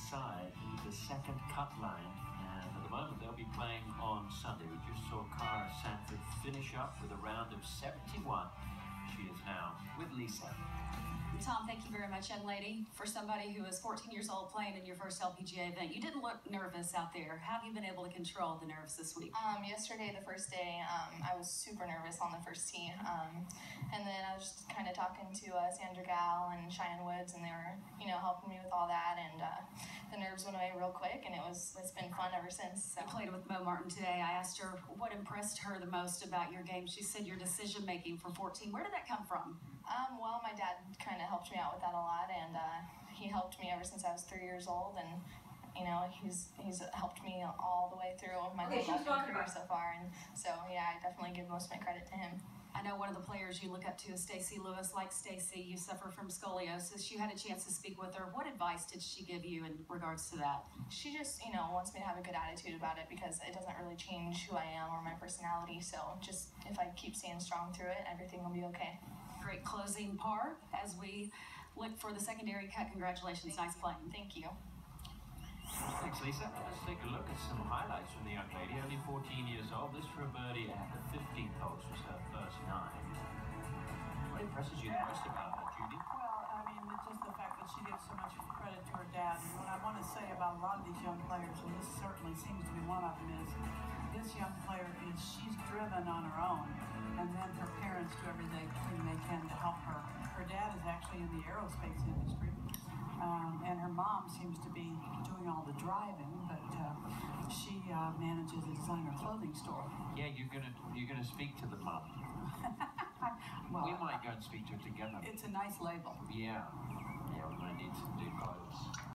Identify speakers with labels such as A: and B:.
A: inside the second cut line. And at the moment, they'll be playing on Sunday. We just saw Cara Sanford finish up with a round of 71. She is now with Lisa.
B: Tom, thank you very much, young lady. For somebody who is 14 years old playing in your first LPGA event, you didn't look nervous out there. How have you been able to control the nerves this week?
C: Yesterday, the first day, I was super nervous on the first tee. And then I was just kind of talking to Sandra Gal and Cheyenne Woods, and they were, helping me with all that. And the nerves went away real quick, and it's been fun ever since. So.
B: I played with Mo Martin today. I asked her what impressed her the most about your game. She said your decision-making for 14. Where did that come from?
C: Well, my dad kind of helped me out with that a lot, and he helped me ever since I was 3 years old, and he's helped me all the way through my whole golfing career so far, and so yeah, I definitely give most of my credit to him.
B: I know one of the players you look up to is Stacy Lewis. Like Stacy, you suffer from scoliosis. You had a chance to speak with her. What advice did she give you in regards to that?
C: She just, wants me to have a good attitude about it because it doesn't really change who I am or my personality. So just if I keep staying strong through it, everything will be okay.
B: Great closing par as we look for the secondary cut. Congratulations. Nice playing.
C: Thank you.
A: Thanks, Lisa. Let's take a look at some highlights from the young lady. Only 14 years old. This for a birdie at the 15th hole, which was her first 9. What impresses you the most about her, Judy?
D: Well, it's just the fact that she gives so much credit to her dad. And what I want to say about a lot of these young players, and this certainly seems to be one of them, is this young player she's driven on her own, and then her parents do everything they can to help her. Her dad is actually in the aerospace industry. And her mom seems to be doing all the driving, but she manages a designer clothing store.
A: Yeah, you're gonna speak to the mom.
D: Well,
A: we might go and speak to her together.
D: It's a nice label.
A: Yeah, we might need some new clothes.